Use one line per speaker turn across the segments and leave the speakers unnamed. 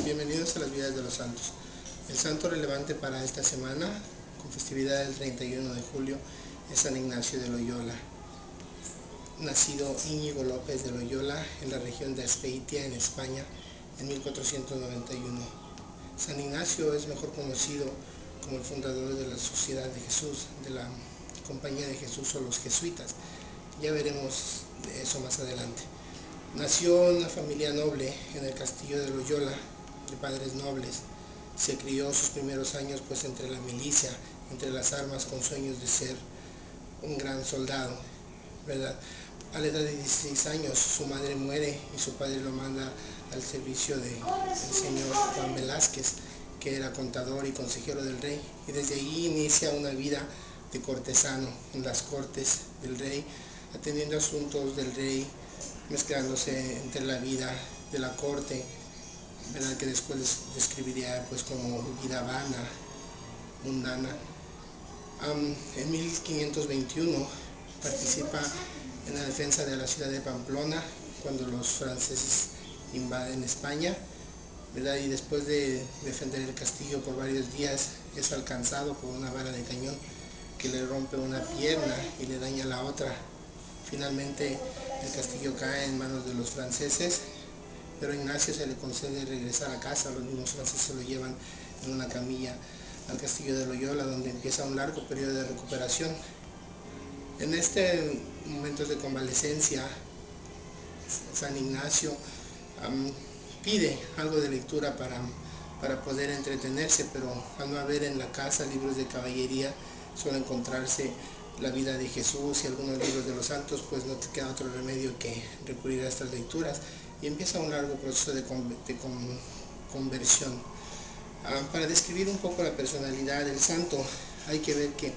Bienvenidos a las vidas de los santos. El santo relevante para esta semana, con festividad del 31 de julio, es San Ignacio de Loyola. Nacido Íñigo López de Loyola en la región de Azpeitia, en España, en 1491. San Ignacio es mejor conocido como el fundador de la Sociedad de Jesús, de la Compañía de Jesús o los jesuitas. Ya veremos eso más adelante. Nació en una familia noble en el castillo de Loyola, de padres nobles. Se crió sus primeros años pues entre la milicia, entre las armas, con sueños de ser un gran soldado, ¿verdad? A la edad de 16 años su madre muere y su padre lo manda al servicio del señor Juan Velázquez, que era contador y consejero del rey, y desde allí inicia una vida de cortesano en las cortes del rey, atendiendo asuntos del rey, mezclándose entre la vida de la corte, ¿verdad? Que después describiría pues como vida vana, mundana. En 1521 participa en la defensa de la ciudad de Pamplona cuando los franceses invaden España, ¿verdad? Y después de defender el castillo por varios días es alcanzado por una bala de cañón que le rompe una pierna y le daña la otra. Finalmente el castillo cae en manos de los franceses, pero a Ignacio se le concede regresar a casa. Los mismos franceses lo llevan en una camilla al castillo de Loyola, donde empieza un largo periodo de recuperación. En este momento de convalecencia, San Ignacio pide algo de lectura para poder entretenerse, pero al no haber en la casa libros de caballería, suele encontrarse la vida de Jesús y algunos libros de los santos, pues no te queda otro remedio que recurrir a estas lecturas, y empieza un largo proceso de conversión. Para describir un poco la personalidad del santo, hay que ver que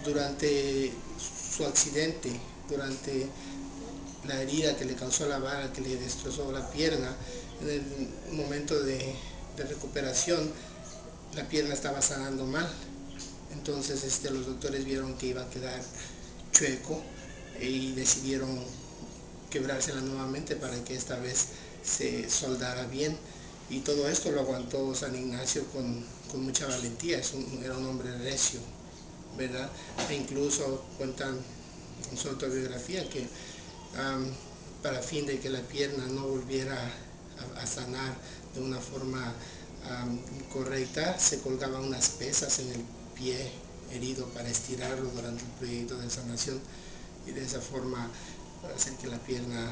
durante su accidente, durante la herida que le causó la bala, que le destrozó la pierna, en el momento de recuperación, la pierna estaba sanando mal. Entonces los doctores vieron que iba a quedar chueco y decidieron quebrársela nuevamente para que esta vez se soldara bien. Y todo esto lo aguantó San Ignacio con mucha valentía. Era un hombre recio, ¿verdad? E incluso cuentan en su autobiografía que para fin de que la pierna no volviera a sanar de una forma correcta, se colgaban unas pesas en el pie herido para estirarlo durante el proyecto de sanación, y de esa forma hacer que la pierna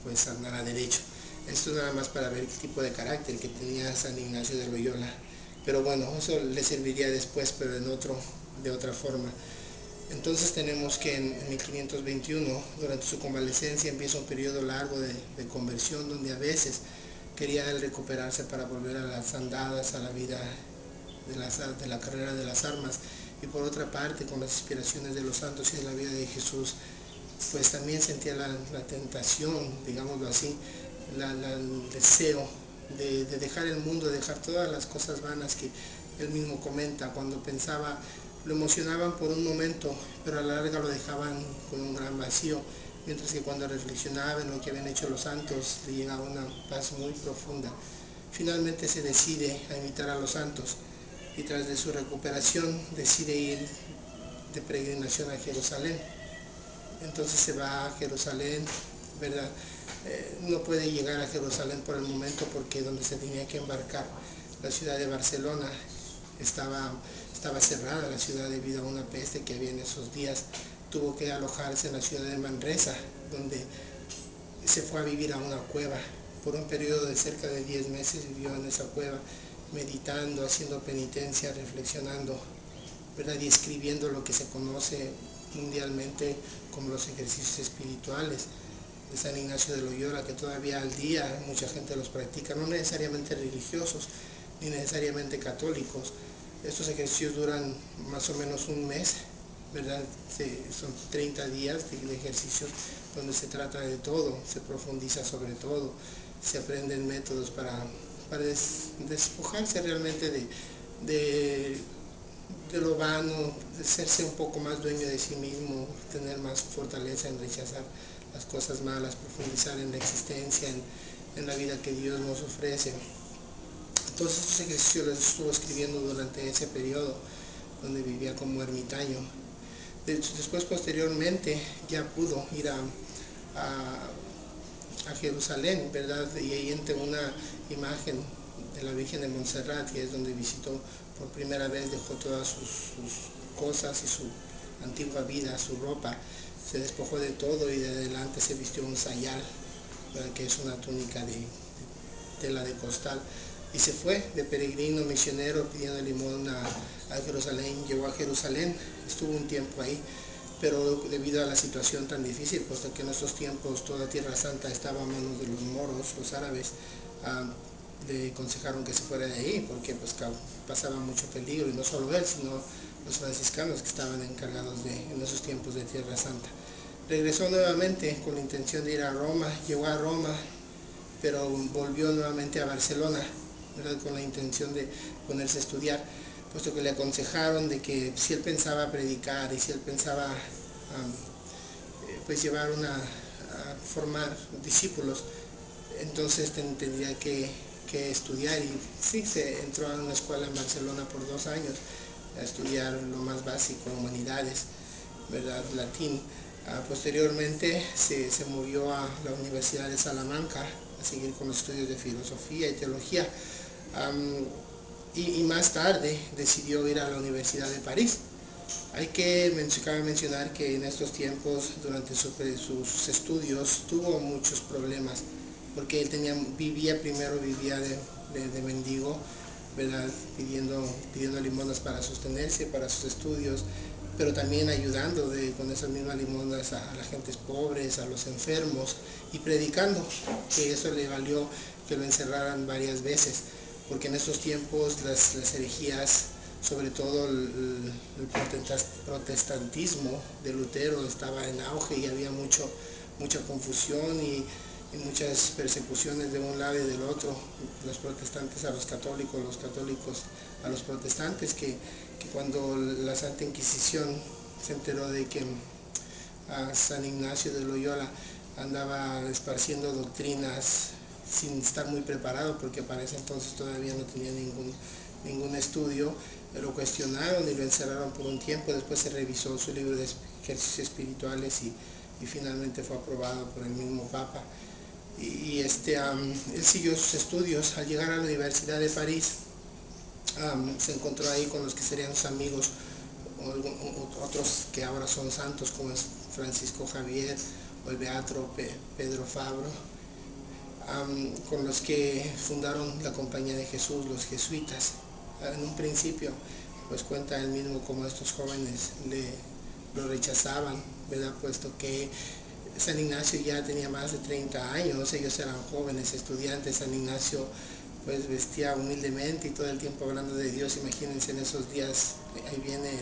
pues sanara derecho. Esto nada más para ver qué tipo de carácter que tenía San Ignacio de Loyola, pero bueno, eso le serviría después, pero de otra forma. Entonces tenemos que en 1521, durante su convalecencia, empieza un periodo largo de conversión, donde a veces quería él recuperarse para volver a las andadas, a la vida de la carrera de las armas, y por otra parte, con las inspiraciones de los santos y de la vida de Jesús, pues también sentía la tentación, digámoslo así, el deseo de dejar el mundo, de dejar todas las cosas vanas que él mismo comenta. Cuando pensaba, lo emocionaban por un momento, pero a la larga lo dejaban con un gran vacío, mientras que cuando reflexionaba en lo que habían hecho los santos, le llegaba una paz muy profunda. Finalmente se decide a imitar a los santos, y tras de su recuperación decide ir de peregrinación a Jerusalén. Entonces se va a Jerusalén, ¿verdad? No puede llegar a Jerusalén por el momento porque donde se tenía que embarcar, la ciudad de Barcelona, estaba cerrada la ciudad debido a una peste que había en esos días. Tuvo que alojarse en la ciudad de Manresa, donde se fue a vivir a una cueva. Por un periodo de cerca de 10 meses vivió en esa cueva, meditando, haciendo penitencia, reflexionando, ¿verdad? Y escribiendo lo que se conoce mundialmente como los ejercicios espirituales de San Ignacio de Loyola, que todavía al día mucha gente los practica, no necesariamente religiosos ni necesariamente católicos. Estos ejercicios duran más o menos un mes, ¿verdad? Son 30 días de ejercicios donde se trata de todo, se profundiza sobre todo, se aprenden métodos para despojarse realmente de lo vano, de hacerse un poco más dueño de sí mismo, tener más fortaleza en rechazar las cosas malas, profundizar en la existencia, en la vida que Dios nos ofrece. Todos estos ejercicios los estuvo escribiendo durante ese periodo donde vivía como ermitaño. Después, posteriormente, ya pudo ir a Jerusalén, ¿verdad? Y ahí entre una imagen de la Virgen de Montserrat, que es donde visitó por primera vez, dejó todas sus cosas y su antigua vida, su ropa, se despojó de todo y de adelante se vistió un sayal, ¿verdad? Que es una túnica de tela de costal, y se fue de peregrino misionero pidiendo limosna a Jerusalén. Llegó a Jerusalén, estuvo un tiempo ahí, pero debido a la situación tan difícil, puesto que en estos tiempos toda Tierra Santa estaba a manos de los moros, los árabes, le aconsejaron que se fuera de ahí, porque pues pasaba mucho peligro, y no solo él, sino los franciscanos que estaban encargados en esos tiempos de Tierra Santa. Regresó nuevamente con la intención de ir a Roma, llegó a Roma, pero volvió nuevamente a Barcelona, ¿verdad? Con la intención de ponerse a estudiar, puesto que le aconsejaron de que si él pensaba predicar y si él pensaba pues llevar a formar discípulos, entonces tendría que estudiar. Y sí, se entró a una escuela en Barcelona por 2 años a estudiar lo más básico, humanidades, ¿verdad? Latín. Posteriormente se movió a la Universidad de Salamanca a seguir con los estudios de filosofía y teología, y más tarde decidió ir a la Universidad de París. Cabe mencionar que en estos tiempos, durante sus estudios, tuvo muchos problemas, porque él vivía de mendigo, ¿verdad? Pidiendo limosnas para sostenerse, para sus estudios, pero también ayudando con esas mismas limosnas a la gente pobres, a los enfermos, y predicando, que eso le valió que lo encerraran varias veces, porque en estos tiempos las herejías, sobre todo el protestantismo de Lutero, estaba en auge y había mucha confusión y muchas persecuciones de un lado y del otro, los protestantes a los católicos a los protestantes, que cuando la Santa Inquisición se enteró de que San Ignacio de Loyola andaba esparciendo doctrinas sin estar muy preparado, porque para ese entonces todavía no tenía ningún estudio, lo cuestionaron y lo encerraron por un tiempo. Después se revisó su libro de ejercicios espirituales y finalmente fue aprobado por el mismo Papa. Él siguió sus estudios. Al llegar a la Universidad de París, se encontró ahí con los que serían sus amigos, otros que ahora son santos, como es Francisco Javier o el beato Pedro Fabro, con los que fundaron la Compañía de Jesús, los jesuitas. En un principio, pues cuenta él mismo como estos jóvenes lo rechazaban, ¿verdad? Puesto que San Ignacio ya tenía más de 30 años, ellos eran jóvenes estudiantes. San Ignacio pues vestía humildemente y todo el tiempo hablando de Dios. Imagínense en esos días, ahí viene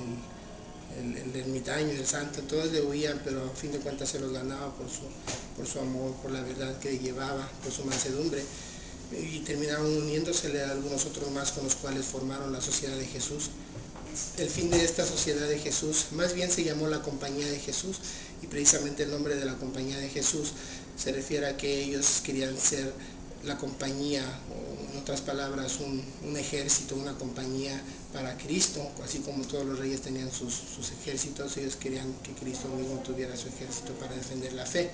el ermitaño, el santo, todos le huían, pero a fin de cuentas se los ganaba por su amor, por la verdad que llevaba, por su mansedumbre, y terminaron uniéndosele a algunos otros más, con los cuales formaron la Sociedad de Jesús. El fin de esta Sociedad de Jesús más bien se llamó la Compañía de Jesús, y precisamente el nombre de la Compañía de Jesús se refiere a que ellos querían ser la compañía, o en otras palabras un ejército, una compañía para Cristo. Así como todos los reyes tenían sus ejércitos, ellos querían que Cristo mismo tuviera su ejército para defender la fe.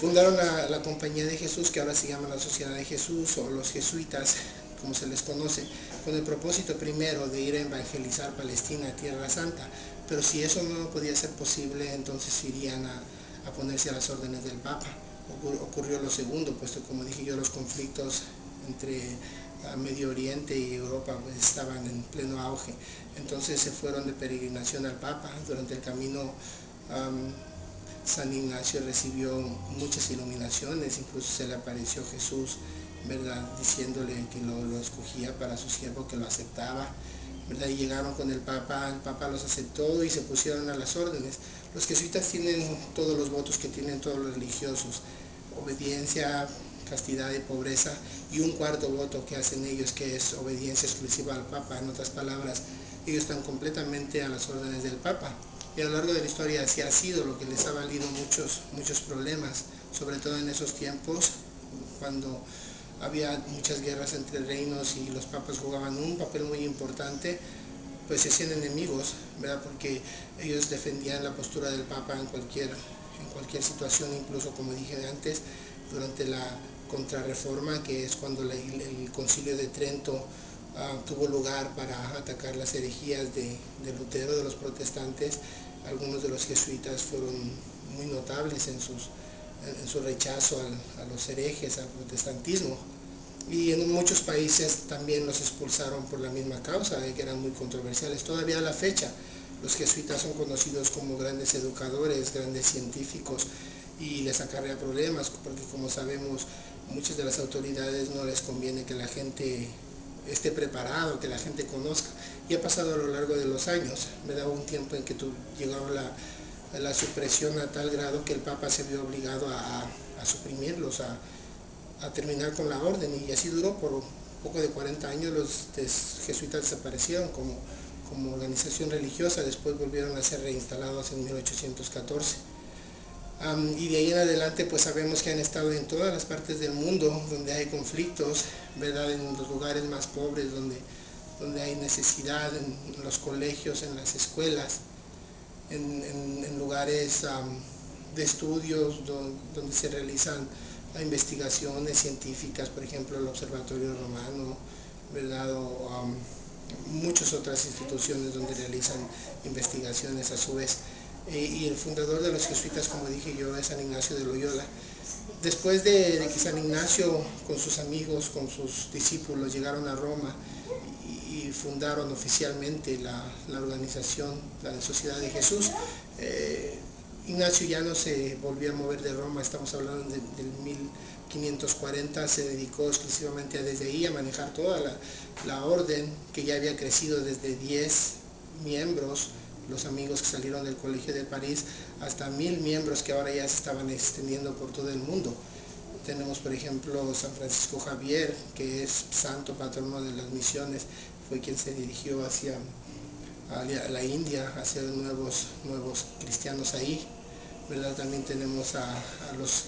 Fundaron la Compañía de Jesús, que ahora se llama la Sociedad de Jesús, o los jesuitas, como se les conoce, con el propósito primero de ir a evangelizar Palestina, Tierra Santa. Pero si eso no podía ser posible, entonces irían a ponerse a las órdenes del Papa. Ocurrió lo segundo, puesto, como dije yo, los conflictos entre Medio Oriente y Europa pues estaban en pleno auge. Entonces se fueron de peregrinación al Papa. Durante el camino, San Ignacio recibió muchas iluminaciones, incluso se le apareció Jesús, ¿verdad?, diciéndole que lo escogía para su siervo, que lo aceptaba, ¿verdad? Y llegaron con el Papa los aceptó y se pusieron a las órdenes. Los jesuitas tienen todos los votos que tienen todos los religiosos: obediencia, castidad y pobreza, y un cuarto voto que hacen ellos, que es obediencia exclusiva al Papa. En otras palabras, ellos están completamente a las órdenes del Papa. Y a lo largo de la historia así ha sido, lo que les ha valido muchos problemas, sobre todo en esos tiempos, cuando había muchas guerras entre reinos y los papas jugaban un papel muy importante, pues se hacían enemigos, ¿verdad? Porque ellos defendían la postura del papa en cualquier situación, incluso como dije antes, durante la Contrarreforma, que es cuando el Concilio de Trento tuvo lugar para atacar las herejías de Lutero, de los protestantes. Algunos de los jesuitas fueron muy notables en su rechazo a los herejes, al protestantismo. Y en muchos países también los expulsaron por la misma causa, que eran muy controversiales. Todavía a la fecha, los jesuitas son conocidos como grandes educadores, grandes científicos, y les acarrea problemas, porque como sabemos, muchas de las autoridades no les conviene que la gente esté preparado, que la gente conozca. Y ha pasado a lo largo de los años, me da un tiempo en que llegó la supresión a tal grado que el Papa se vio obligado a suprimirlos, a terminar con la orden, y así duró por poco de 40 años. Los jesuitas desaparecieron como organización religiosa, después volvieron a ser reinstalados en 1814. Y de ahí en adelante pues sabemos que han estado en todas las partes del mundo donde hay conflictos, ¿verdad? En los lugares más pobres, donde hay necesidad, en los colegios, en las escuelas, en lugares de estudios donde se realizan investigaciones científicas, por ejemplo el Observatorio Romano, ¿verdad? O muchas otras instituciones donde realizan investigaciones a su vez. Y el fundador de los jesuitas, como dije yo, es San Ignacio de Loyola. Después de que San Ignacio con sus amigos, con sus discípulos llegaron a Roma y fundaron oficialmente la organización, la Sociedad de Jesús, Ignacio ya no se volvió a mover de Roma. Estamos hablando del 1540, se dedicó exclusivamente desde ahí a manejar toda la orden, que ya había crecido desde 10 miembros, los amigos que salieron del Colegio de París, hasta 1000 miembros que ahora ya se estaban extendiendo por todo el mundo. Tenemos por ejemplo San Francisco Javier, que es santo patrono de las misiones, fue quien se dirigió hacia la India, hacia nuevos cristianos ahí, ¿verdad? También tenemos a los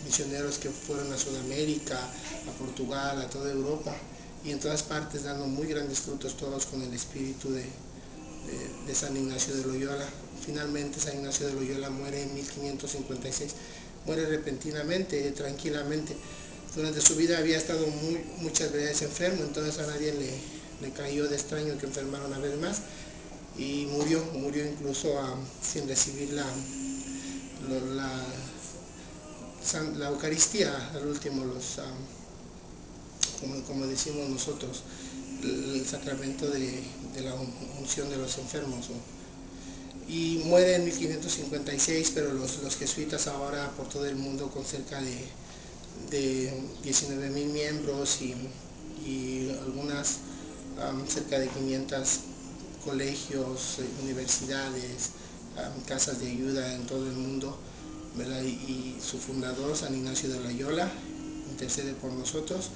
misioneros que fueron a Sudamérica, a Portugal, a toda Europa, y en todas partes dando muy grandes frutos, todos con el espíritu de San Ignacio de Loyola. Finalmente San Ignacio de Loyola muere en 1556, muere repentinamente, tranquilamente. Durante su vida había estado muchas veces enfermo, entonces a nadie le cayó de extraño que enfermara una vez más, y murió incluso sin recibir la Eucaristía, al último, como decimos nosotros, el sacramento de la unción de los enfermos. Y muere en 1556, pero los jesuitas ahora por todo el mundo, con cerca de 19.000 miembros y algunas cerca de 500 colegios, universidades, casas de ayuda en todo el mundo, ¿verdad? Y su fundador, San Ignacio de Loyola, intercede por nosotros.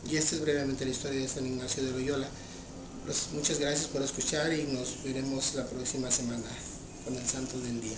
Y esta es brevemente la historia de San Ignacio de Loyola. Muchas gracias por escuchar y nos veremos la próxima semana con el Santo del Día.